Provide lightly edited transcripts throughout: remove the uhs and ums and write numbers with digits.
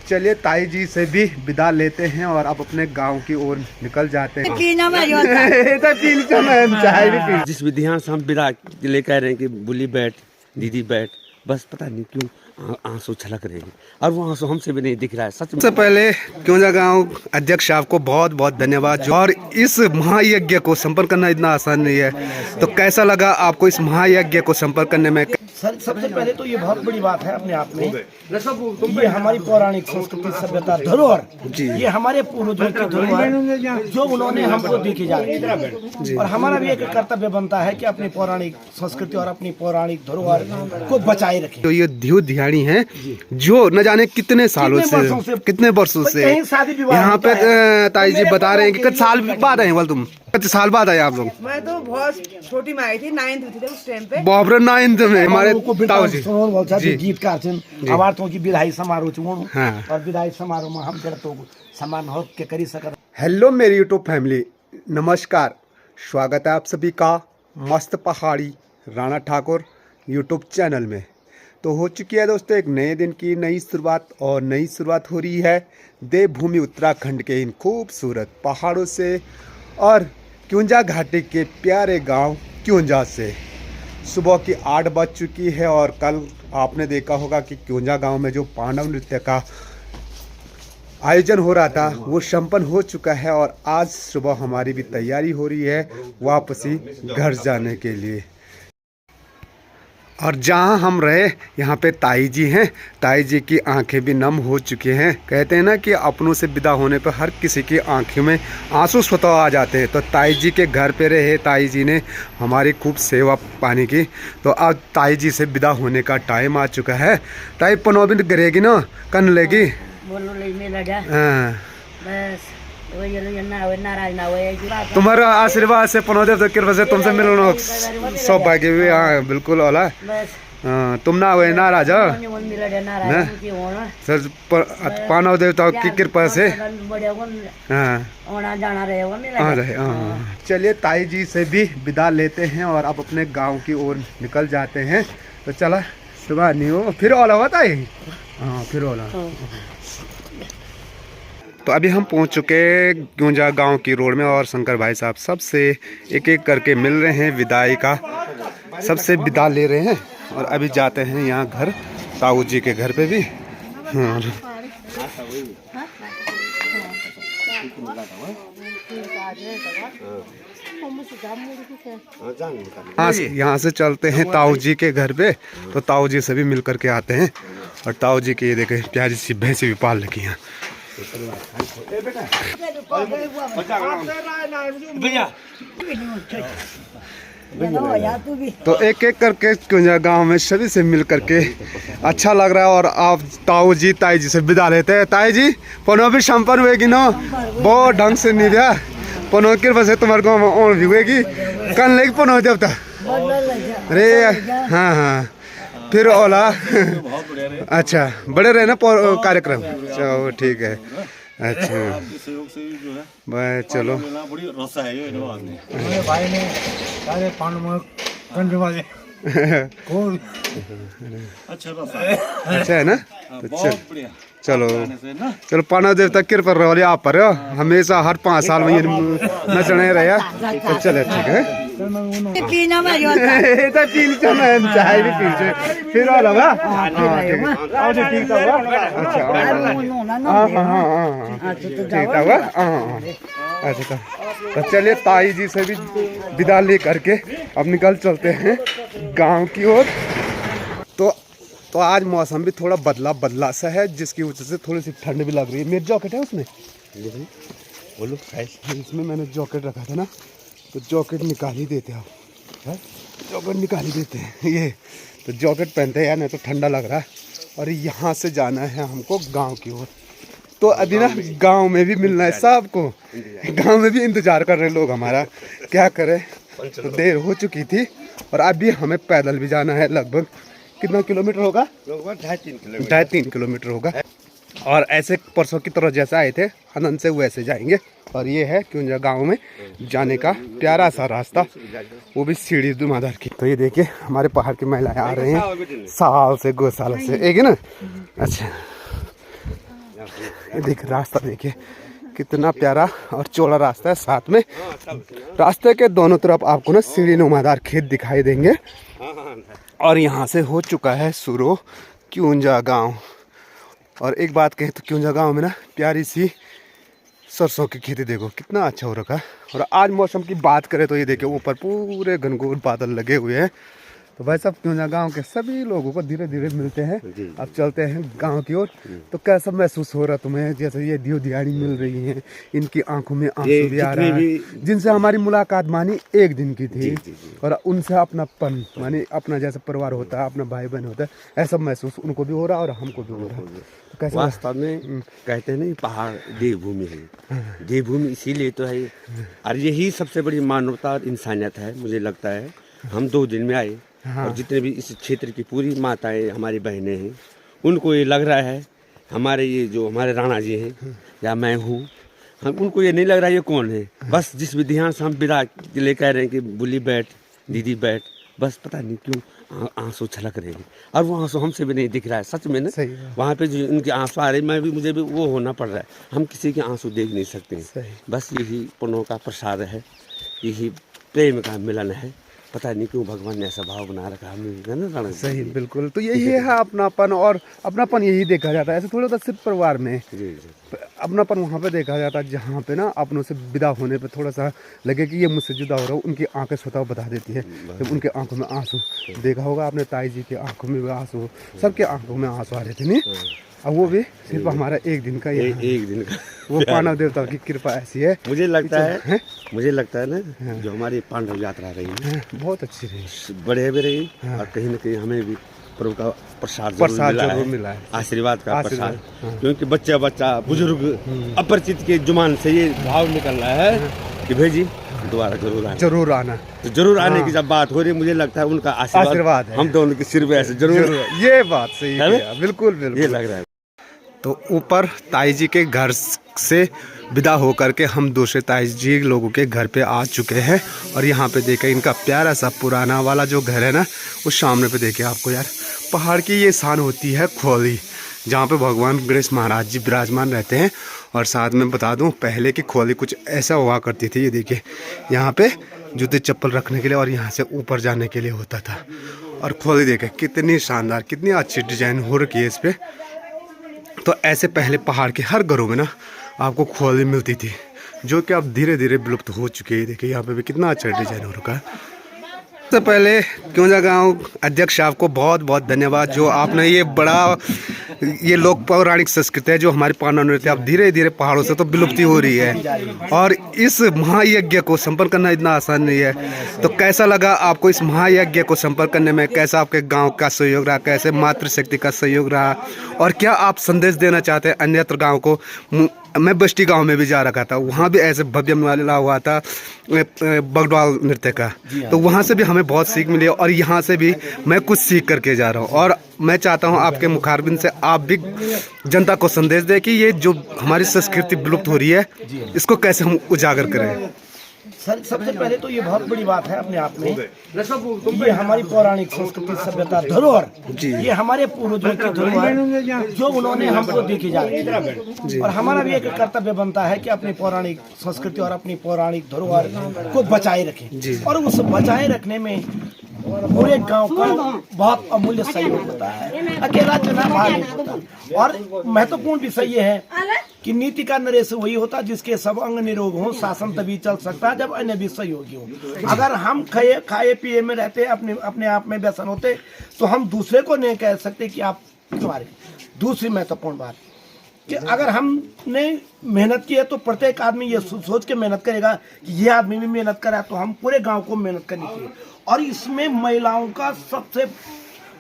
चलिए ताई जी से भी विदा लेते हैं और अब अपने गांव की ओर निकल जाते हैं। जिस विधियां से हम विदा ले कह रहे हैं कि बुली बैठ दीदी बैठ, बस पता नहीं क्यों आंसू छलक रहे हैं और वो आंसू हमसे भी नहीं दिख रहा है सच में। सबसे पहले क्योंजा गांव अध्यक्ष साहब को बहुत बहुत धन्यवाद। और इस महायज्ञ को संपन्न करना इतना आसान नहीं है, तो कैसा लगा आपको इस महायज्ञ को संपन्न करने में? सर सबसे पहले तो ये बहुत बड़ी बात है अपने आप में, ये हमारी पौराणिक संस्कृति सभ्यता धरोहर जी, ये हमारे पूर्वजों की धरोहर जो उन्होंने हमको देके जा रही है। और हमारा भी एक कर्तव्य बनता है कि अपनी पौराणिक संस्कृति और अपनी पौराणिक धरोहर को बचाए रखें। तो ये ध्युव ध्यानी है जो न जाने कितने सालों से कितने वर्षों से यहाँ पे ताई जी बता रहे हैं कि कितने साल बाद आए बोल, तुम कितने साल बाद आए आप लोग? मैं तो बहुत छोटी में आई थी, 9th थी उस टाइम पे। बाबरे 9th में हमारे ताऊ जी गीतकार अवार्तों की विदाई समारोह हाँ। और विदाई समारोह में हम तो समान हो के करी सकते। हेलो मेरी यूट्यूब फैमिली, नमस्कार, स्वागत है आप सभी का मस्त पहाड़ी राणा ठाकुर यूट्यूब चैनल में। तो हो चुकी है दोस्तों एक नए दिन की नई शुरुआत, और नई शुरुआत हो रही है देवभूमि उत्तराखंड के इन खूबसूरत पहाड़ों से और क्योंजा घाटी के प्यारे गांव क्योंजा से। सुबह की 8 बज चुकी है और कल आपने देखा होगा कि क्योंजा गांव में जो पांडव नृत्य का आयोजन हो रहा था वो संपन्न हो चुका है, और आज सुबह हमारी भी तैयारी हो रही है वापसी घर जाने के लिए। और जहाँ हम रहे यहाँ पे ताई जी हैं, ताई जी की आंखें भी नम हो चुकी हैं। कहते हैं ना कि अपनों से विदा होने पर हर किसी की आंखों में आंसू स्वतः आ जाते हैं। तो ताई जी के घर पे रहे, ताई जी ने हमारी खूब सेवा पानी की। तो अब ताई जी से विदा होने का टाइम आ चुका है। ताई पनोबिंद गिरेगी ना, कन लेगी तुम्हारा आशीर्वाद से पनोदेव तो कृपा से तुमसे मिलना सौभाग्य भी। हाँ बिल्कुल होला, तुम ना हुए नाराज सर, पानव देवता की कृपा से चलिए ताई जी से भी विदा लेते हैं और अब अपने गांव की ओर निकल जाते हैं। तो चला सुबह नहीं हो फिर ओला हुआ ताई, हाँ फिर ओला। तो अभी हम पहुंच चुके क्योंजा गांव की रोड में, और शंकर भाई साहब सबसे एक एक करके मिल रहे हैं, विदाई का सबसे विदा ले रहे हैं। और अभी जाते हैं यहाँ घर ताऊ जी के घर पे भी। हाँ यहाँ से चलते हैं ताऊ जी के घर पे, तो ताऊ जी से भी मिल करके आते हैं। और ताऊ जी की ये देखे प्यारी सी भैंसी भी पाल रखी हैं। तो एक एक करके क्योंजा गांव में सभी से मिल करके अच्छा लग रहा है। और आप ताऊ जी ताई जी से विदा लेते हैं। ताई जी पनो भी संपन्न हुएगी ना, बहुत ढंग से नहीं दिया पनो की वजह से तुम्हारे गाँव में और भी हुएगी कल लेगी पनो देवता। अरे हाँ हाँ फिर ओला अच्छा बड़े रहे ना कार्यक्रम, चलो ठीक है। अच्छा भाई चलो भाई ने सारे अच्छा है ना, तो चलो चलो पाना देवता कृपा रहो आप पर, हमेशा हर 5 साल में ये नचने रहे। तो चले ठीक है चाय भी पीछे फिर होगा। अच्छा ठीक हुआ। अच्छा तो चलिए ताई जी से भी विदा ले करके अब निकल चलते हैं गांव की ओर। तो आज मौसम भी थोड़ा बदला सा है, जिसकी वजह से थोड़ी सी ठंड भी लग रही है। मेरी जॉकेट है उसमें, बोलो इसमें मैंने जॉकेट रखा था ना, तो जॉकेट निकाल ही देते आप, जॉकेट निकाल ही देते हैं ये। तो जॉकेट पहनते हैं यार, नहीं तो ठंडा लग रहा है। और यहाँ से जाना है हमको गांव की ओर। तो अभी ना गांव में भी मिलना है सबको, गांव में भी इंतजार कर रहे लोग हमारा, क्या करें। तो देर हो चुकी थी और अभी हमें पैदल भी जाना है। लगभग कितना किलोमीटर होगा? लगभग 2.5-3 किलोमीटर होगा। और ऐसे परसों की तरह जैसे आए थे अनंत से वैसे जाएंगे। और ये है क्योंजा गांव में जाने का प्यारा सा रास्ता, वो भी सीढ़ी दुमादार की। तो ये देखिए हमारे पहाड़ की महिलाएं आ रहे हैं साल से 2 साल से, एक है ना। अच्छा ये देखिए रास्ता, देखिए कितना प्यारा और चौड़ा रास्ता है। साथ में रास्ते के दोनों तरफ आपको ना सीढ़ी नुमादार खेत दिखाई देंगे। और यहाँ से हो चुका है शुरू क्यूंजा गांव। और एक बात कहें तो क्यूंजा गांव में ना प्यारी सी सरसों की खेती देखो कितना अच्छा हो रखा है। और आज मौसम की बात करें तो ये देखिए ऊपर पूरे घनघोर बादल लगे हुए हैं। तो भाई साहब क्यूंजा गांव के सभी लोगों को धीरे धीरे मिलते हैं। अब चलते हैं गांव की ओर। तो कैसा महसूस हो रहा तुम्हें, जैसे ये दियो दिहाड़ी मिल रही है, इनकी आंखों में आंसू भी आ रहा है, जिनसे हमारी मुलाकात मानी एक दिन की थी। और उनसे अपनापन मानी अपना जैसा परिवार होता है, अपना भाई बहन होता है, ऐसा महसूस उनको भी हो रहा है और हमको भी हो रहा है। तो कैसा वास्तव में कहते हैं नहीं पहाड़ देवभूमि है, देवभूमि इसीलिए तो है। और यही सबसे बड़ी मानवता और इंसानियत है। मुझे लगता है हम 2 दिन में आए और जितने भी इस क्षेत्र की पूरी माताएं हमारी बहनें हैं, उनको ये लग रहा है हमारे ये जो हमारे राणा जी हैं या मैं हूँ, हम उनको ये नहीं लग रहा है ये कौन है। बस जिस विधियाँ से हम विदा के लिए कह रहे हैं कि बुली बैठ, दीदी बैठ, बस पता नहीं क्यों आंसू छलक रहे हैं। और वो आंसू हमसे भी नहीं दिख रहा है सच में ना। वहाँ पे जो उनके आंसू आ रहे हैं, मुझे भी वो होना पड़ रहा है। हम किसी के आंसू देख नहीं सकते। बस यही पुण्यों का प्रसाद है, यही प्रेम का मिलन है। पता नहीं क्यों भगवान ने ऐसा भाव बना रखा हमें। सही, बिल्कुल। तो यही है अपनापन। और अपनापन यही देखा जाता है। ऐसे थोड़ा सा सिर्फ परिवार में अपनापन वहाँ पे देखा जाता है जहाँ पे ना अपनों से विदा होने पे थोड़ा सा लगे कि ये मुझसे जुदा हो रहा हूँ। उनकी आंखें स्वतः बता देती है। जब उनके आंखों में आंसू देखा होगा आपने, ताई जी के आंखों में भी आंसू, सबके आंखों में आंसू आ रहे थे। नहीं, अब वो भी सिर्फ हमारा एक दिन का एक दिन का वो पांडव देवता की कृपा ऐसी है। मुझे लगता है ना जो हमारी पांडव यात्रा रही है बहुत अच्छी रही, बड़े भी रही। और कहीं ना कहीं हमें भी प्रभु का प्रसाद जरूर मिला है, आशीर्वाद का प्रसाद। क्योंकि बच्चा बुजुर्ग अपरिचित के जुबान से ये भाव निकल रहा है कि भेजी दोबारा जरूर आना। तो जरूर आने की जब बात हो रही है, मुझे लगता है उनका आशीर्वाद हम दोनों के सिर पे ऐसे जरूर। ये बात सही है, बिल्कुल बिल्कुल ये लग रहा है। तो ऊपर ताई जी के घर से विदा होकर के हम दूसरे ताई जी लोगों के घर पे आ चुके हैं। और यहाँ पे देखें इनका प्यारा सा पुराना वाला जो घर है ना, उस सामने पे देखें आपको यार पहाड़ की ये शान होती है खोली, जहाँ पे भगवान गणेश महाराज जी विराजमान रहते हैं। और साथ में बता दूं पहले की खोली कुछ ऐसा हुआ करती थी। ये देखिए यहाँ पे जूते चप्पल रखने के लिए और यहाँ से ऊपर जाने के लिए होता था। और खोली देखें कितनी शानदार, कितनी अच्छी डिजाइन हो रखी है इस पर। तो ऐसे पहले पहाड़ के हर घरों में ना आपको खोली मिलती थी, जो कि अब धीरे धीरे विलुप्त हो चुकी है। देखिए यहाँ पे भी कितना अच्छा डिजाइन हो रखा है। सबसे पहले क्यूंजा गांव अध्यक्ष आपको बहुत बहुत धन्यवाद, जो आपने ये लोक पौराणिक संस्कृति है जो हमारे पांडव नृत्य अब धीरे धीरे पहाड़ों से तो विलुप्ति हो रही है। और इस महायज्ञ को संपन्न करना इतना आसान नहीं है। तो कैसा लगा आपको इस महायज्ञ को संपन्न करने में? कैसा आपके गांव का सहयोग रहा, कैसे मातृशक्ति का सहयोग रहा, और क्या आप संदेश देना चाहते हैं अन्यत्र गाँव को? मैं बस्ती गांव में भी जा रखा था, वहाँ भी ऐसे भव्य मेला हुआ था बगडवाल नृत्य का। तो वहाँ से भी हमें बहुत सीख मिली और यहाँ से भी मैं कुछ सीख करके जा रहा हूँ। और मैं चाहता हूँ आपके मुखारबिन से आप भी जनता को संदेश दें कि ये जो हमारी संस्कृति विलुप्त हो रही है, इसको कैसे हम उजागर करें। सर सबसे पहले तो ये बहुत बड़ी बात है अपने आप में। ये हमारी पौराणिक संस्कृति सभ्यता धरोहर, ये हमारे पूर्वजों की धरोहर जो उन्होंने हमको देके जा रही है। और हमारा भी एक कर्तव्य बनता है कि अपनी पौराणिक संस्कृति और अपनी पौराणिक धरोहर को बचाए रखें। और उस बचाए रखने में पूरे गांव का बहुत अमूल्य सहयोग होता है, अकेला चुनाव भाग नहीं होता। और महत्वपूर्ण विषय ये है कि नीति का नरेश वही होता जिसके सब अंग निरोग हो, शासन तभी चल सकता है जब अन्य भी सहयोगी हो। अगर हम खाए पिए में रहते अपने आप में व्यसन होते तो हम दूसरे को नहीं कह सकते कि आप तुम्हारे। दूसरी महत्वपूर्ण बात कि अगर हमने मेहनत की है तो प्रत्येक आदमी ये सोच के मेहनत करेगा कि ये आदमी भी मेहनत करा, तो हम पूरे गांव को मेहनत करनी चाहिए। और इसमें महिलाओं का सबसे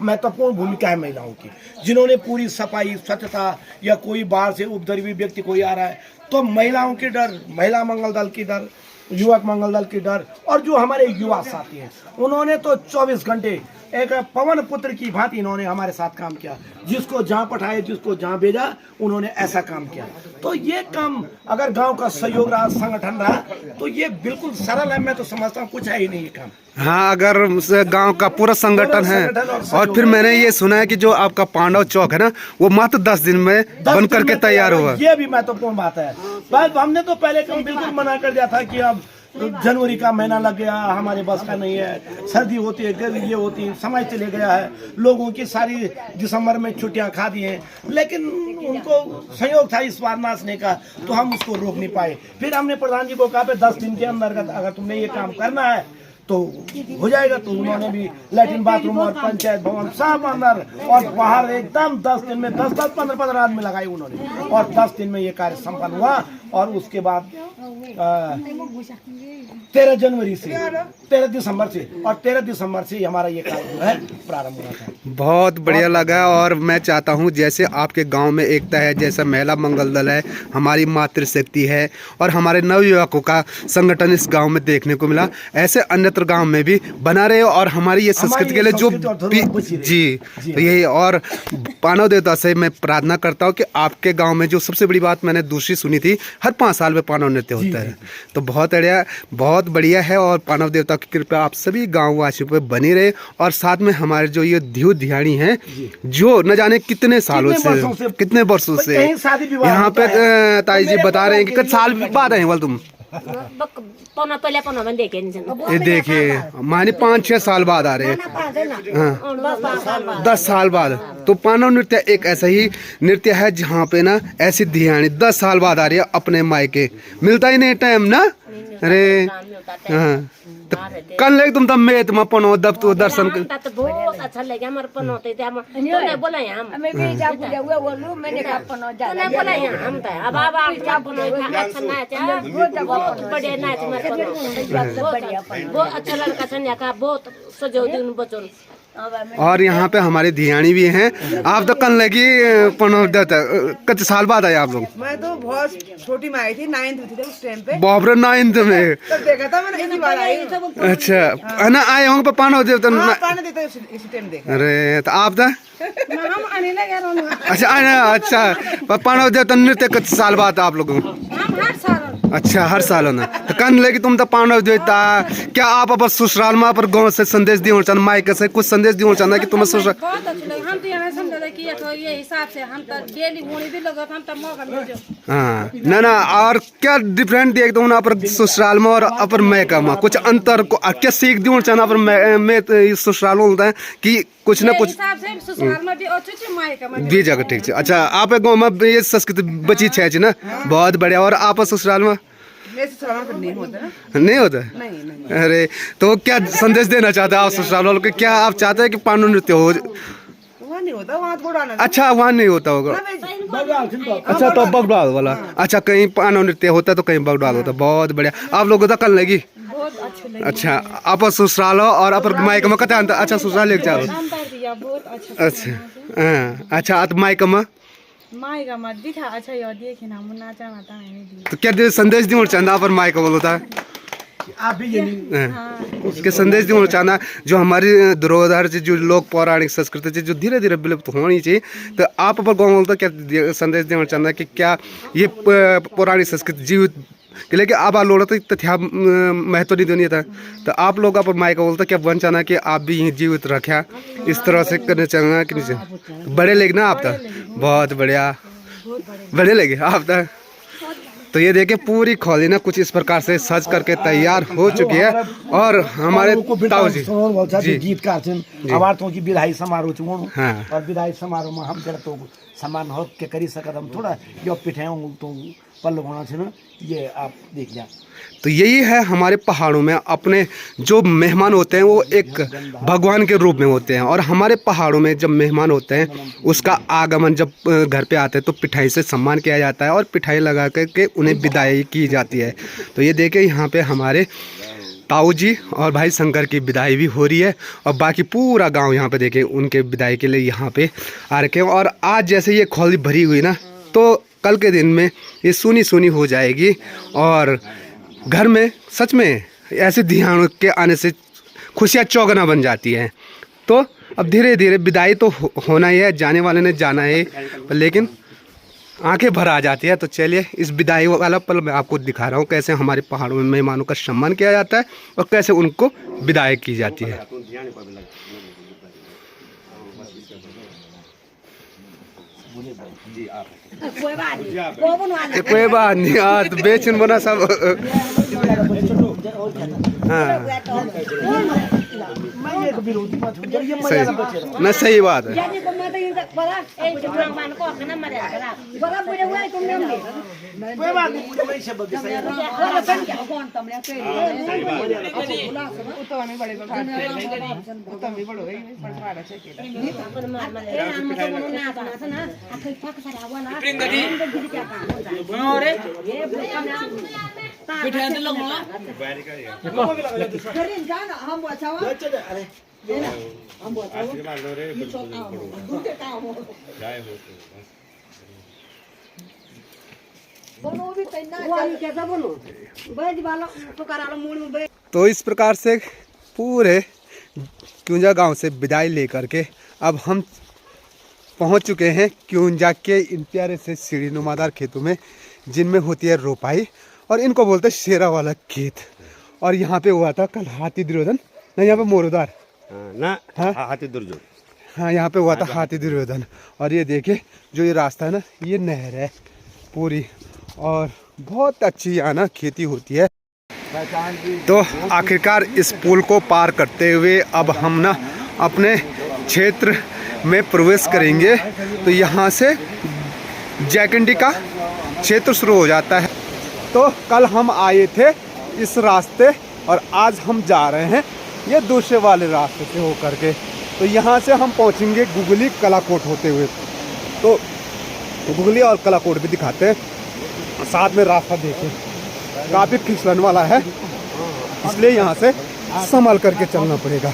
महत्वपूर्ण भूमिका है, महिलाओं की, जिन्होंने पूरी सफाई स्वच्छता, या कोई बाहर से उपद्रवी व्यक्ति कोई आ रहा है तो महिलाओं के डर, महिला मंगल दल की डर, युवक मंगल दल की डर, और जो हमारे युवा साथी हैं उन्होंने तो 24 घंटे एक पवन पुत्र की भांति इन्होंने हमारे साथ काम किया। जिसको जहाँ पठाए, जिसको जहाँ भेजा, उन्होंने ऐसा काम किया। तो ये काम अगर गांव का सहयोग रहा, संगठन रहा, तो ये बिल्कुल सरल है। मैं तो समझता हूँ कुछ है ही नहीं ये काम। हाँ, अगर गांव का पूरा संगठन है। और फिर मैंने ये सुना है कि जो आपका पांडव चौक है ना, वो मात्र 10 दिन में बन करके तैयार हुआ। ये भी महत्वपूर्ण बात है। बस हमने तो पहले काम बिल्कुल मना कर दिया था कि अब जनवरी का महीना लग गया, हमारे बस का नहीं है, सर्दी होती है, गर्मी ये होती है, समय चले गया है, लोगों की सारी दिसंबर में छुट्टियां खा दी हैं। लेकिन उनको सहयोग था इस बार नाचने का, तो हम उसको रोक नहीं पाए। फिर हमने प्रधान जी को कहा 10 दिन के अंदर अगर तुमने ये काम करना है तो हो जाएगा। तो उन्होंने भी लैट्रिन बाथरूम और पंचायत भवन सब अंदर और बाहर एकदम 10 दिन में 10-10, 15-15 आदमी लगाए उन्होंने, और 10 दिन में ये कार्य संपन्न हुआ। और उसके बाद 13 जनवरी से 13 दिसंबर से और 13 दिसंबर से हमारा ये कार्य जो है प्रारंभ हुआ था। बहुत बढ़िया लगा। और मैं चाहता हूँ जैसे आपके गांव में एकता है, जैसा महिला मंगल दल है, हमारी मातृशक्ति है और हमारे नवयुवकों का संगठन इस गांव में देखने को मिला, ऐसे अन्यत्र गांव में भी बना रहे और हमारी ये संस्कृति के लिए जो जी तो यही। और पांडव देवता से मैं प्रार्थना करता हूँ कि आपके गाँव में जो सबसे बड़ी बात मैंने दूसरी सुनी थी, हर 5 साल में पांडव नृत्य होता है, तो बहुत बढ़िया है। और पांडव देवता की कृपा आप सभी गाँव वासियों पर बनी रहे। और साथ में हमारे जो ये ध्यानी हैं, जो न जाने कितने सालों से कितने वर्षों से यहाँ पे ताई जी बता रहे हैं कि कुछ साल बाद आए बोल तुम ये देखिए, माने 5-6 साल बाद आ रहे हैं। हाँ, 10 साल बाद। तो पांडव नृत्य एक ऐसा ही नृत्य है जहाँ पे ना ऐसी ध्यानी 10 साल बाद आ रही है अपने मायके। मिलता ही नहीं टाइम ना। अरे हाँ, तो कल ले तुम तब मैं तुम पनो दब तो दर्शन कर बहुत अच्छा लगे हमारे पनो ते हम तो नहीं बोला हम मैं भी जा पूजा हुआ बोलू मैंने का पनो जा नहीं बोला हम तो अब आप पनो अच्छा नाच बहुत बढ़िया नाच मार पनो बहुत अच्छा लड़का सन्या का बहुत सजो दिन बचन। और यहाँ पे हमारे धियानी भी हैं। आप तो कल लगी पनो देता कुछ साल बाद आए आप लोग। मैं तो बहुत छोटी में आई थी, 9th में थी उस टाइम पे। बाबरे 9th में तब देखा था मैंने, इसी बार आई। अच्छा है ना, आए होंगे पांडव देवता। हाँ, पांडव देवता इसी टाइम देखा। अरे तो आप था हम आने लगे। अच्छा आना। अच्छा, पांडव देवता नृत्य कुछ साल बाद आप लोगों को। हम हर साल। अच्छा, हर साल होना। तो कन लेगी तुम तो पांडव देवता, क्या आप अपन ससुराल में पर गाँव से संदेश दियो चाहना, मायके से कुछ संदेश दियो चाहना कि तुम्हें ससुराल बहुत अच्छी लगी। हम तो यहाँ समझे कि ये हिसाब से हम तो डेली होनी भी लगा, हम तो मौका मिल जाओ। हाँ ना। और क्या डिफरेंट देख दो ना पर ससुराल में और अपर मायका में कुछ अंतर को क्या सीख दियो चाहना पर मैं ससुराल में होता है कि कुछ ना कुछ हिसाब से ससुराल में भी अच्छी मायका में भी जगह ठीक है। अच्छा, आप गाँव में ये संस्कृति बची है ना, बहुत बढ़िया। और आप ससुराल में नहीं होता ना? नहीं होता? नहीं। अरे तो क्या संदेश देना चाहते हैं आप ससुराल वालों को? क्या आप चाहते हैं कि पांडव नृत्य हो? वहाँ नहीं होता, वहाँ तो उड़ाना। अच्छा, वहाँ नहीं होता होगा। अच्छा, तो बगड़ाल वाला। अच्छा, कहीं पांडव नृत्य होता है तो कहीं बगड़ाल होता है। बहुत बढ़िया। आप लोगों को कल लगी? अच्छा, आप ससुराल हो और अपर मायके में कते अंतर? अच्छा, ससुराल लेके जाओ। अच्छा, अच्छा, आप मायके में मायका मत दिखा। अच्छा यार देखे ना मुन्ना चाहना था नहीं। तो क्या संदेश दियो चाहना पर मायके बोलता है? आप भी ये उसके संदेश दियो चाहना जो हमारी धरोहर से, जो लोक पौराणिक संस्कृति से जो धीरे धीरे विलुप्त होनी चाहिए, तो आप पर गाँव बोलता क्या संदेश देना चाहना कि क्या ये पौराणिक संस्कृति जीवित के लेके आप लोग तो तथ्या महत्व नहीं देनी था, तो आप लोग आप मायका बोलता क्या बन चाहना कि आप भी यहीं जीवित रखा इस तरह से करना चाहना कि नहीं? बड़े लेगे ना आप तो, बहुत बढ़िया, बड़े लेगे आप तो ये देखिए पूरी खोली ना कुछ इस प्रकार से सज करके तैयार हो चुकी है। और हमारे ताऊ जी गीतकार हमारे की विदाई समारोह हाँ। और विदाई समारोह में हम जरा तो सम्मान हो के करी सकत हम थोड़ा यो पिठे तो पल्लू होना चाहिए, ये आप देख लिया। तो यही है हमारे पहाड़ों में अपने जो मेहमान होते हैं वो एक भगवान के रूप में होते हैं। और हमारे पहाड़ों में जब मेहमान होते हैं उसका आगमन जब घर पे आते हैं तो पिठाई से सम्मान किया जाता है और पिठाई लगा करके उन्हें विदाई की जाती है। तो ये देखिए यहाँ पे हमारे ताऊ जी और भाई शंकर की विदाई भी हो रही है और बाकी पूरा गांव यहाँ पे देखिए उनके विदाई के लिए यहाँ पे आ रखे हैं। और आज जैसे ये खोली भरी हुई ना, तो कल के दिन में ये सूनी सूनी हो जाएगी और घर में सच में ऐसे ध्यान के आने से खुशियाँ चौगना बन जाती हैं। तो अब धीरे धीरे विदाई तो होना ही है, जाने वाले ने जाना है, लेकिन आंखें भर आ जाती है। तो चलिए इस विदाई वाला पल मैं आपको दिखा रहा हूँ कैसे हमारे पहाड़ों में मेहमानों का सम्मान किया जाता है और कैसे उनको विदाई की जाती है। कोई बात नहीं यार, तो बेचन बना सब। हाँ सही, सही बात है। तो इस प्रकार से पूरे क्यूंजा गांव से विदाई लेकर के अब हम पहुंच चुके हैं क्यूंजा के इन प्यारे से सीढ़ी नुमादार खेतों में, जिनमें होती है रोपाई और इनको बोलते हैं शेरा वाला खेत। और यहाँ पे हुआ था कल हाथी दुर्योधन, नहीं यहाँ पे मोरदार ना, हाथी दुर्योधन। हाँ यहाँ पे हुआ था हाथी दुर्योधन। और ये देखिए जो ये रास्ता है ना, ये नहर है पूरी और बहुत अच्छी यहाँ ना खेती होती है। तो आखिरकार इस पुल को पार करते हुए अब हम ना अपने क्षेत्र में प्रवेश करेंगे। तो यहाँ से जैकंडी का क्षेत्र शुरू हो जाता है। तो कल हम आए थे इस रास्ते और आज हम जा रहे हैं ये दूसरे वाले रास्ते से होकर के। तो यहाँ से हम पहुँचेंगे गुगली कलाकोट होते हुए। तो गुगली और कलाकोट भी दिखाते हैं, साथ में रास्ता देखें, काफ़ी फिसलन वाला है, इसलिए यहाँ से संभल करके चलना पड़ेगा।